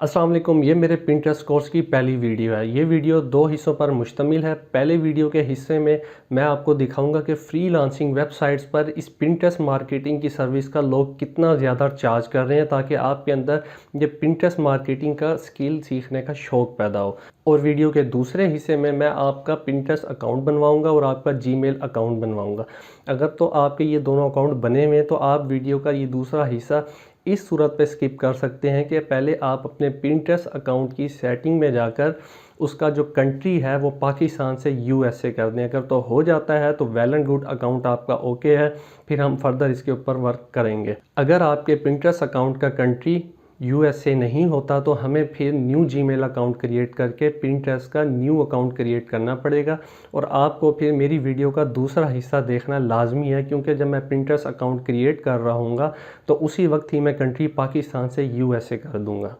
अस्सलाम वालेकुम। ये मेरे पिंटरेस्ट कोर्स की पहली वीडियो है। ये वीडियो दो हिस्सों पर मुश्तमिल है। पहले वीडियो के हिस्से में मैं आपको दिखाऊंगा कि फ्रीलांसिंग वेबसाइट्स पर इस पिंटरेस्ट मार्केटिंग की सर्विस का लोग कितना ज़्यादा चार्ज कर रहे हैं, ताकि आपके अंदर ये पिंटरेस्ट मार्केटिंग का स्किल सीखने का शौक़ पैदा हो। और वीडियो के दूसरे हिस्से में मैं आपका पिंटरेस्ट अकाउंट बनवाऊंगा और आपका जीमेल अकाउंट बनवाऊंगा। अगर तो आपके ये दोनों अकाउंट बने हुए हैं तो आप वीडियो का ये दूसरा हिस्सा इस सूरत पे स्किप कर सकते हैं कि पहले आप अपने पिंटरेस्ट अकाउंट की सेटिंग में जाकर उसका जो कंट्री है वो पाकिस्तान से यूएसए कर दें। अगर तो हो जाता है तो वेल एंड गुड, अकाउंट आपका ओके है, फिर हम फर्दर इसके ऊपर वर्क करेंगे। अगर आपके पिंटरेस्ट अकाउंट का कंट्री यूएसए नहीं होता तो हमें फिर न्यू जीमेल अकाउंट क्रिएट करके पिंटरेस्ट का न्यू अकाउंट क्रिएट करना पड़ेगा। और आपको फिर मेरी वीडियो का दूसरा हिस्सा देखना लाजमी है, क्योंकि जब मैं पिंटरेस्ट अकाउंट क्रिएट कर रहा हूँगा तो उसी वक्त ही मैं कंट्री पाकिस्तान से यूएसए कर दूँगा।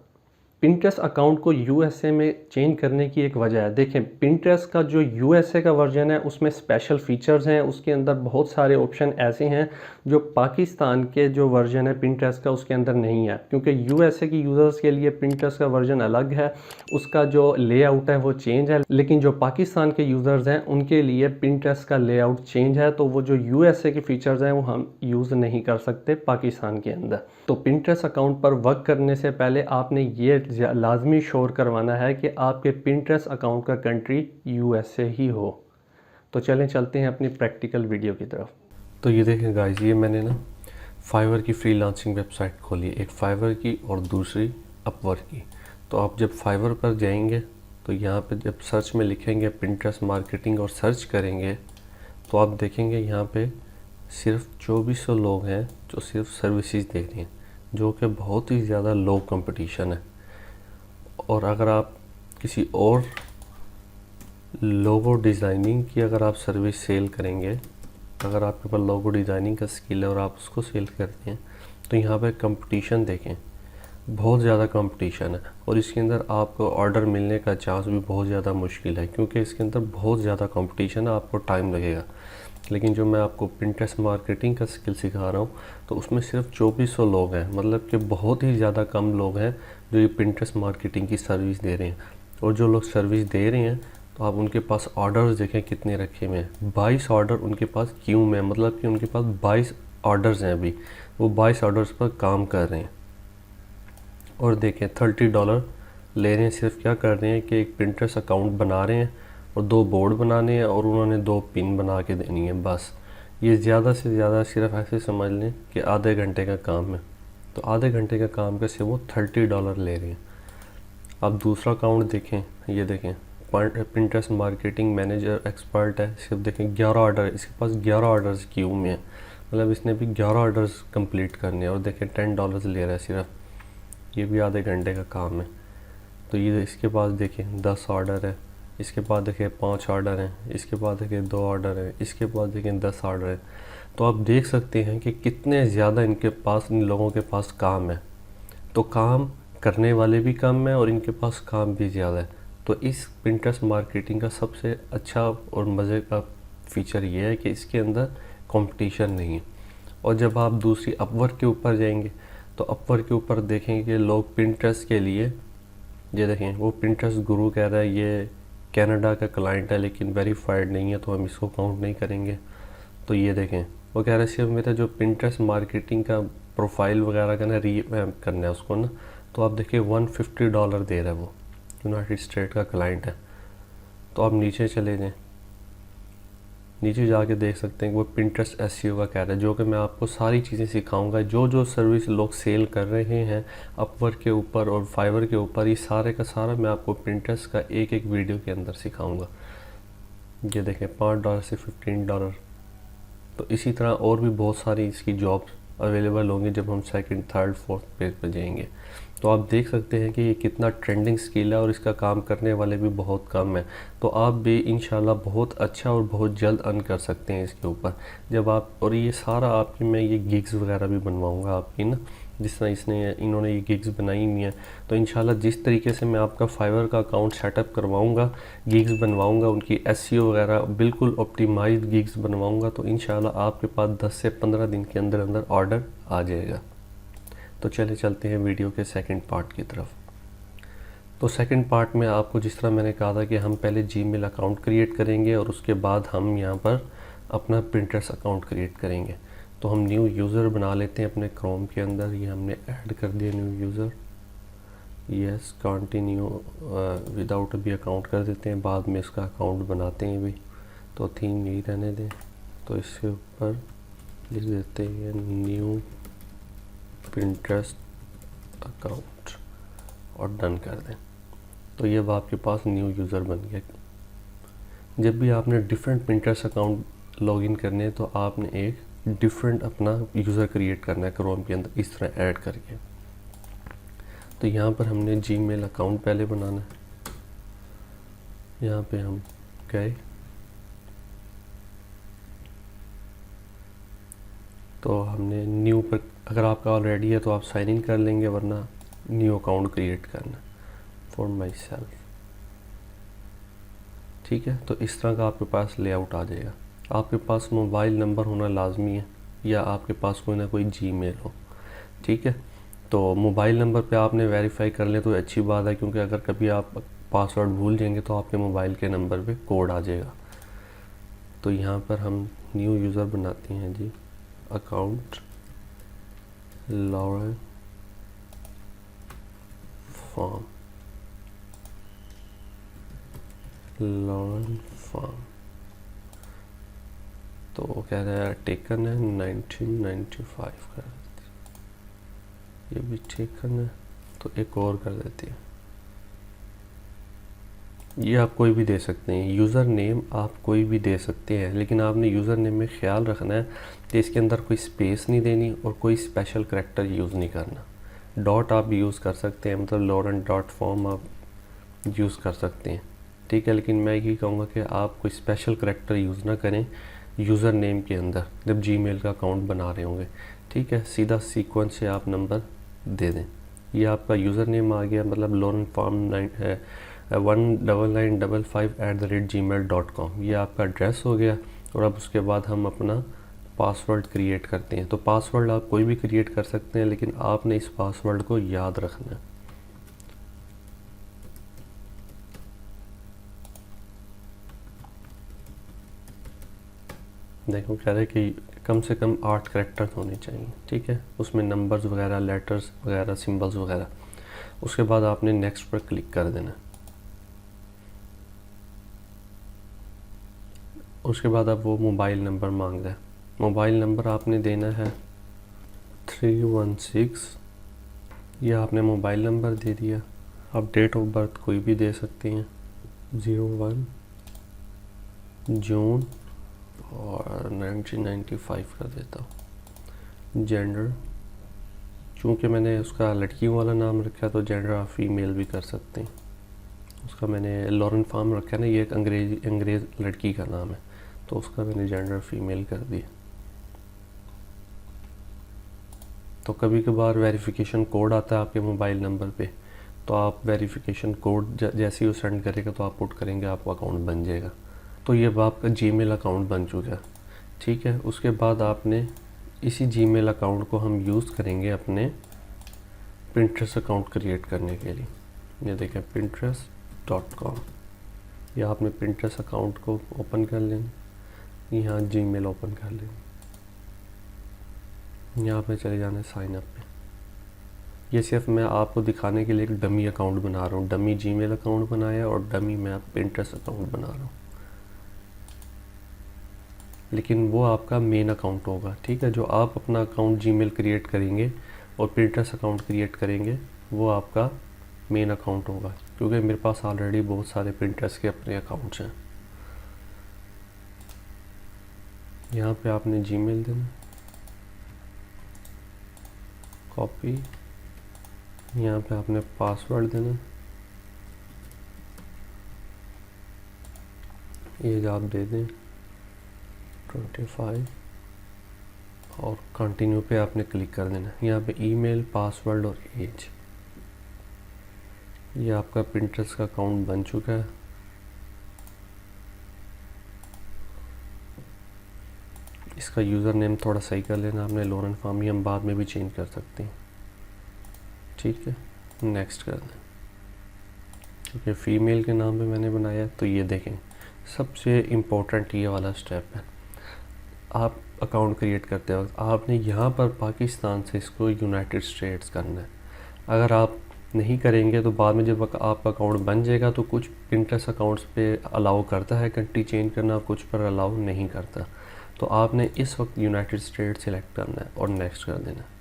पिंटरेस्ट अकाउंट को यूएसए में चेंज करने की एक वजह है। देखें, पिंटरेस्ट का जो यूएसए का वर्जन है उसमें स्पेशल फीचर्स हैं, उसके अंदर बहुत सारे ऑप्शन ऐसे हैं जो पाकिस्तान के जो वर्जन है पिंटरेस्ट का उसके अंदर नहीं है। क्योंकि यूएसए की यूज़र्स के लिए पिंटरेस्ट का वर्जन अलग है, उसका जो लेआउट है वो चेंज है, लेकिन जो पाकिस्तान के यूज़र्स हैं उनके लिए पिंटरेस्ट का लेआउट चेंज है। तो वो जो यूएसए के फीचर्स हैं वो हम यूज़ नहीं कर सकते पाकिस्तान के अंदर। तो पिंटरेस्ट अकाउंट पर वर्क करने से पहले आपने ये लाजमी श्योर करवाना है कि आपके पिंटरेस्ट अकाउंट का कंट्री यूएसए ही हो। तो चलते हैं अपनी प्रैक्टिकल वीडियो की तरफ। तो ये देखें गाइस, ये मैंने ना फाइवर की फ्रीलांसिंग वेबसाइट खोली है, एक फाइवर की और दूसरी अपवर्क की। तो आप जब फाइवर पर जाएंगे तो यहाँ पे जब सर्च में लिखेंगे पिंटरेस्ट मार्केटिंग और सर्च करेंगे तो आप देखेंगे यहाँ पे सिर्फ 2400 लोग हैं जो सिर्फ सर्विसेज दे रहे हैं, जो कि बहुत ही ज़्यादा लो कंपटीशन है। और अगर आप किसी और लोगो डिज़ाइनिंग की अगर आप सर्विस सेल करेंगे, अगर आपके पास लोगो डिज़ाइनिंग का स्किल है और आप उसको सेल करते हैं तो यहाँ पे कंपटीशन देखें, बहुत ज़्यादा कंपटीशन है। और इसके अंदर आपको ऑर्डर मिलने का चांस भी बहुत ज़्यादा मुश्किल है, क्योंकि इसके अंदर बहुत ज़्यादा कंपटीशन है, आपको टाइम लगेगा। लेकिन जो मैं आपको पिंटरेस्ट मार्केटिंग का स्किल सिखा रहा हूँ तो उसमें सिर्फ 2400 लोग हैं, मतलब कि बहुत ही ज़्यादा कम लोग हैं जो ये पिंटरेस्ट मार्केटिंग की सर्विस दे रहे हैं। और जो लोग सर्विस दे रहे हैं तो आप उनके पास ऑर्डर्स देखें कितने रखे हुए हैं। 22 ऑर्डर उनके पास क्यों में, मतलब कि उनके पास 22 ऑर्डर्स हैं, अभी वो 22 ऑर्डर्स पर काम कर रहे हैं। और देखें $30 ले रहे हैं, सिर्फ क्या कर रहे हैं कि एक पिंटरेस्ट अकाउंट बना रहे हैं और 2 बोर्ड बनाने हैं और उन्होंने 2 पिन बना के देनी है, बस। ये ज़्यादा से ज़्यादा सिर्फ ऐसे समझ लें कि आधे घंटे का काम है। तो आधे घंटे का काम का सिर्फ वो $30 ले रहे हैं। अब दूसरा अकाउंट देखें, ये देखें पिंटरेस्ट मार्केटिंग मैनेजर एक्सपर्ट है, सिर्फ देखें 11 ऑर्डर, इसके पास 11 ऑर्डर्स क्यू में है, मतलब इसने भी 11 ऑर्डर्स कंप्लीट करने हैं। और देखें $10 ले रहा है सिर्फ, ये भी आधे घंटे का काम है। तो ये इसके पास देखें 10 ऑर्डर है, इसके पास देखें 5 ऑर्डर हैं, इसके पास देखें 2 ऑर्डर हैं, इसके पास देखें 10 ऑर्डर हैं। तो आप देख सकते हैं कि कितने ज़्यादा इनके पास, इन लोगों के पास काम है। तो काम करने वाले भी कम है और इनके पास काम भी ज़्यादा है। तो इस पिंटरेस्ट मार्केटिंग का सबसे अच्छा और मज़े का फ़ीचर ये है कि इसके अंदर कंपटीशन नहीं है। और जब आप दूसरी अपवर्क के ऊपर जाएंगे तो अपवर्क के ऊपर देखेंगे कि लोग पिंटरेस्ट के लिए, ये देखें वो पिंटरेस्ट गुरु कह रहा है ये कनाडा का क्लाइंट है लेकिन वेरीफाइड नहीं है, तो हम इसको काउंट नहीं करेंगे। तो ये देखें वो कह रहा है सिर्फ मेरा जो पिंटरेस्ट मार्केटिंग का प्रोफाइल वगैरह का ना रीवैम्प करना है उसको ना, तो आप देखिए $150 दे रहा है, वो यूनाइटेड स्टेट का क्लाइंट है। तो आप नीचे चले जाएँ, नीचे जाके देख सकते हैं कि वो पिंटरेस्ट एसईओ का कह रहा है, जो कि मैं आपको सारी चीज़ें सिखाऊंगा। जो जो सर्विस लोग सेल कर रहे हैं अपवर्क के ऊपर और फाइवर के ऊपर, ये सारे का सारा मैं आपको पिंटरेस्ट का एक एक वीडियो के अंदर सिखाऊंगा। ये देखें $5 से $15। तो इसी तरह और भी बहुत सारी इसकी जॉब्स अवेलेबल होंगी जब हम सेकंड, थर्ड, फोर्थ पेज पर जाएंगे। तो आप देख सकते हैं कि ये कितना ट्रेंडिंग स्किल है और इसका काम करने वाले भी बहुत कम है। तो आप भी इंशाल्लाह बहुत अच्छा और बहुत जल्द अर्न कर सकते हैं इसके ऊपर जब आप, और ये सारा आपकी मैं ये गिग्स वगैरह भी बनवाऊंगा आपकी ना, जिस तरह इन्होंने ये गिग्स बनाई हुई हैं। तो इंशाल्लाह जिस तरीके से मैं आपका फाइवर का अकाउंट सेटअप करवाऊंगा, गिग्स बनवाऊंगा, उनकी एसईओ वगैरह बिल्कुल ऑप्टिमाइज्ड गिग्स बनवाऊंगा, तो इंशाल्लाह आपके पास 10 से 15 दिन के अंदर अंदर ऑर्डर आ जाएगा। तो चलते हैं वीडियो के सेकंड पार्ट की तरफ। तो सेकंड पार्ट में आपको जिस तरह मैंने कहा था कि हम पहले जीमेल अकाउंट क्रिएट करेंगे और उसके बाद हम यहाँ पर अपना पिंटरेस्ट अकाउंट क्रिएट करेंगे। तो हम न्यू यूज़र बना लेते हैं अपने क्रोम के अंदर। ये हमने ऐड कर दिया new user, yes continue without भी अकाउंट कर देते हैं, बाद में इसका अकाउंट बनाते हैं भी। तो थीम यही रहने दें। तो इसके ऊपर लिख देते हैं न्यू पिंटरेस्ट अकाउंट और डन कर दें। तो ये अब आपके पास न्यू यूज़र बन गया। जब भी आपने डिफरेंट पिंटरेस्ट अकाउंट लॉगिन करने हैं तो आपने एक डिफरेंट अपना यूज़र क्रिएट करना है क्रोम के अंदर इस तरह ऐड करके। तो यहाँ पर हमने जीमेल अकाउंट पहले बनाना है। यहाँ पे हम गए तो हमने न्यू पर, अगर आपका ऑलरेडी है तो आप साइन इन कर लेंगे, वरना न्यू अकाउंट क्रिएट करना फॉर माई सेल्फ। ठीक है, तो इस तरह का आपके पास लेआउट आ जाएगा। आपके पास मोबाइल नंबर होना लाजमी है या आपके पास कोई ना कोई जीमेल हो। ठीक है, तो मोबाइल नंबर पे आपने वेरीफाई कर ले तो अच्छी बात है, क्योंकि अगर कभी आप पासवर्ड भूल जाएंगे तो आपके मोबाइल के नंबर पे कोड आ जाएगा। तो यहाँ पर हम न्यू यूज़र बनाते हैं जी, account Lauren farm, Lauren farm. तो कह रहा है टेकन है 1995 कर देते, ये भी टेकन है तो एक और कर देते हैं। ये आप कोई भी दे सकते हैं, यूज़र नेम आप कोई भी दे सकते हैं, लेकिन आपने यूज़र नेम में ख्याल रखना है कि इसके अंदर कोई स्पेस नहीं देनी और कोई स्पेशल करैक्टर यूज़ नहीं करना। डॉट आप यूज़ कर सकते हैं, मतलब लॉरेन डॉट फॉर्म आप यूज़ कर सकते हैं। ठीक है, लेकिन मैं यही कहूँगा कि आप कोई स्पेशल करैक्टर यूज़ ना करें यूज़र नेम के अंदर जब जीमेल का अकाउंट बना रहे होंगे। ठीक है, सीधा सीक्वेंस से आप नंबर दे दें। ये आपका यूज़र नेम आ गया, मतलब लॉरेन फार्म 1995@gmail.com, ये आपका एड्रेस हो गया। और अब उसके बाद हम अपना पासवर्ड क्रिएट करते हैं। तो पासवर्ड आप कोई भी क्रिएट कर सकते हैं, लेकिन आपने इस पासवर्ड को याद रखना है। देखो कह रहे कि कम से कम 8 करैक्टर होने चाहिए। ठीक है, उसमें नंबर्स वगैरह, लेटर्स वगैरह, सिंबल्स वगैरह। उसके बाद आपने नेक्स्ट पर क्लिक कर देना। उसके बाद अब वो मोबाइल नंबर मांग रहा है। मोबाइल नंबर आपने देना है 316, यह आपने मोबाइल नंबर दे दिया। आप डेट ऑफ बर्थ कोई भी दे सकते हैं, 01 जून और 1995 कर देता हूँ। जेंडर, चूँकि मैंने उसका लड़कियों वाला नाम रखा है तो जेंडर आप फीमेल भी कर सकते हैं। उसका मैंने लॉरेन फार्म रखा है ना, ये एक अंग्रेज़ लड़की का नाम है, तो उसका मैंने जेंडर फीमेल कर दिया। तो कभी कभार वेरिफिकेशन कोड आता है आपके मोबाइल नंबर पे, तो आप वेरिफिकेशन कोड जैसे ही वो सेंड करेगा तो आप पुट करेंगे, आपका अकाउंट बन जाएगा। तो ये अब आपका जीमेल अकाउंट बन चुका है। ठीक है, उसके बाद आपने इसी जीमेल अकाउंट को हम यूज़ करेंगे अपने पिंटरेस्ट अकाउंट क्रिएट करने के लिए। ये देखें pinterest.com, या आपने पिंटरेस्ट अकाउंट को ओपन कर लें, यहाँ जीमेल ओपन कर लें, यहाँ पे चले जाना है साइन अप पे। ये सिर्फ मैं आपको दिखाने के लिए एक डमी अकाउंट बना रहा हूँ, डमी जीमेल अकाउंट बनाया और डमी मैं पिंटरेस्ट अकाउंट बना रहा हूँ, लेकिन वो आपका मेन अकाउंट होगा। ठीक है, जो आप अपना अकाउंट जीमेल क्रिएट करेंगे और पिंटरेस्ट अकाउंट क्रिएट करेंगे वो आपका मेन अकाउंट होगा, क्योंकि मेरे पास ऑलरेडी बहुत सारे पिंटरेस्ट के अपने अकाउंट्स हैं। यहाँ पे आपने जीमेल देना, कॉपी, यहाँ पे आपने पासवर्ड देना, एज आप दे दें 25 और कंटिन्यू पे आपने क्लिक कर देना। यहाँ पे ईमेल, पासवर्ड और एज। ये आपका पिंटरेस्ट का अकाउंट बन चुका है। इसका यूज़र नेम थोड़ा सही कर लेना आपने, लॉरेन फार्म, ही हम बाद में भी चेंज कर सकते हैं। ठीक है, नेक्स्ट कर दें। ठीक है, फ़ीमेल के नाम पे मैंने बनाया। तो ये देखें, सबसे इम्पोर्टेंट ये वाला स्टेप है। आप अकाउंट क्रिएट करते वक्त आपने यहाँ पर पाकिस्तान से इसको यूनाइटेड स्टेट्स करना है। अगर आप नहीं करेंगे तो बाद में जब आपका अकाउंट बन जाएगा तो कुछ पिंटरेस्ट अकाउंट्स पे अलाउ करता है कंट्री चेंज करना, कुछ पर अलाउ नहीं करता। तो आपने इस वक्त यूनाइटेड स्टेट्स सिलेक्ट करना है और नेक्स्ट कर देना है।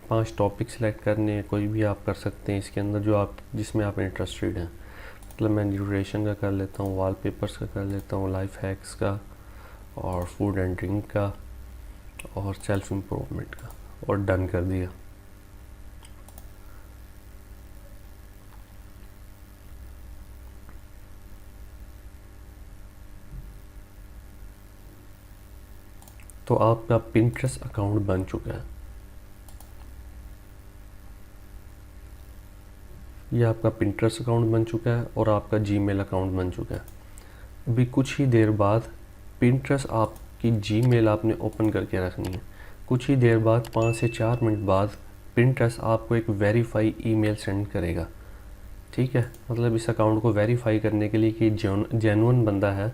5 टॉपिक सिलेक्ट करने हैं, कोई भी आप कर सकते हैं इसके अंदर जो जिसमें आप इंटरेस्टेड हैं। मतलब मैं ड्यूरेशन का कर लेता हूँ, वॉलपेपर्स का कर लेता हूँ, लाइफ हैक्स का, और फूड एंड ड्रिंक का, और सेल्फ इम्प्रूवमेंट का, और डन कर दिया। तो आपका पिंटरेस्ट अकाउंट बन चुका है। ये आपका पिंटरेस्ट अकाउंट बन चुका है और आपका जीमेल अकाउंट बन चुका है। अभी कुछ ही देर बाद पिंटरेस्ट आपकी जीमेल आपने ओपन करके रखनी है। कुछ ही देर बाद 5 से 4 मिनट बाद पिंटरेस्ट आपको एक वेरीफाई ईमेल सेंड करेगा। ठीक है, मतलब इस अकाउंट को वेरीफाई करने के लिए कि जेन्युइन बंदा है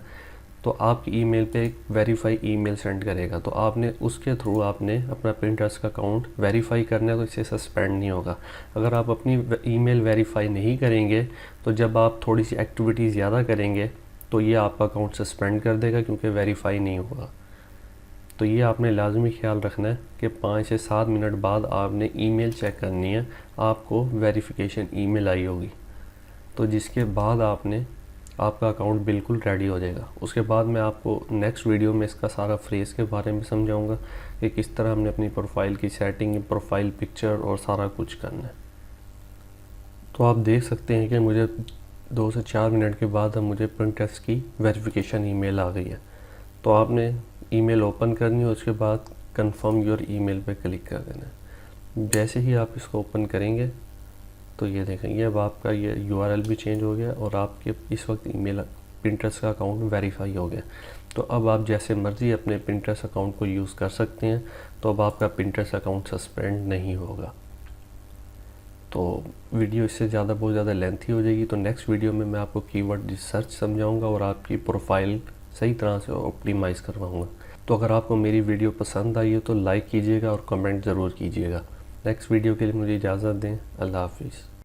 तो आपकी ईमेल पे एक वेरीफाई ईमेल सेंड करेगा। तो आपने उसके थ्रू आपने अपना पिंटरेस्ट का अकाउंट वेरीफाई करना है, तो इससे सस्पेंड नहीं होगा। अगर आप अपनी ईमेल वेरीफाई नहीं करेंगे तो जब आप थोड़ी सी एक्टिविटी ज़्यादा करेंगे तो ये आपका अकाउंट सस्पेंड कर देगा क्योंकि वेरीफाई नहीं होगा। तो ये आपने लाजमी ख्याल रखना है कि 5 से 7 मिनट बाद आपने ईमेल चेक करनी है, आपको वेरिफिकेशन ईमेल आई होगी। तो जिसके बाद आपका अकाउंट बिल्कुल रेडी हो जाएगा। उसके बाद मैं आपको नेक्स्ट वीडियो में इसका सारा फ्रेज़ के बारे में समझाऊंगा कि किस तरह हमने अपनी प्रोफाइल की सेटिंग, प्रोफाइल पिक्चर और सारा कुछ करना है। तो आप देख सकते हैं कि मुझे 2 से 4 मिनट के बाद अब मुझे पिंटरेस्ट की वेरिफिकेशन ईमेल आ गई है। तो आपने ईमेल ओपन करनी है, उसके बाद कंफर्म योर ईमेल पे क्लिक कर देना है। जैसे ही आप इसको ओपन करेंगे तो ये देखेंगे अब आपका ये URL भी चेंज हो गया और आपके इस वक्त ईमेल पिंटरेस्ट का अकाउंट वेरीफाई हो गया। तो अब आप जैसे मर्ज़ी अपने पिंटरेस्ट अकाउंट को यूज़ कर सकते हैं। तो अब आपका पिंटरेस्ट अकाउंट सस्पेंड नहीं होगा। तो वीडियो इससे ज़्यादा बहुत ज़्यादा लेंथी हो जाएगी। तो नेक्स्ट वीडियो में मैं आपको कीवर्ड रिसर्च समझाऊंगा और आपकी प्रोफाइल सही तरह से ऑप्टिमाइज़ करवाऊंगा। तो अगर आपको मेरी वीडियो पसंद आई है तो लाइक कीजिएगा और कमेंट ज़रूर कीजिएगा। नेक्स्ट वीडियो के लिए मुझे इजाज़त दें। अल्लाह हाफिज़।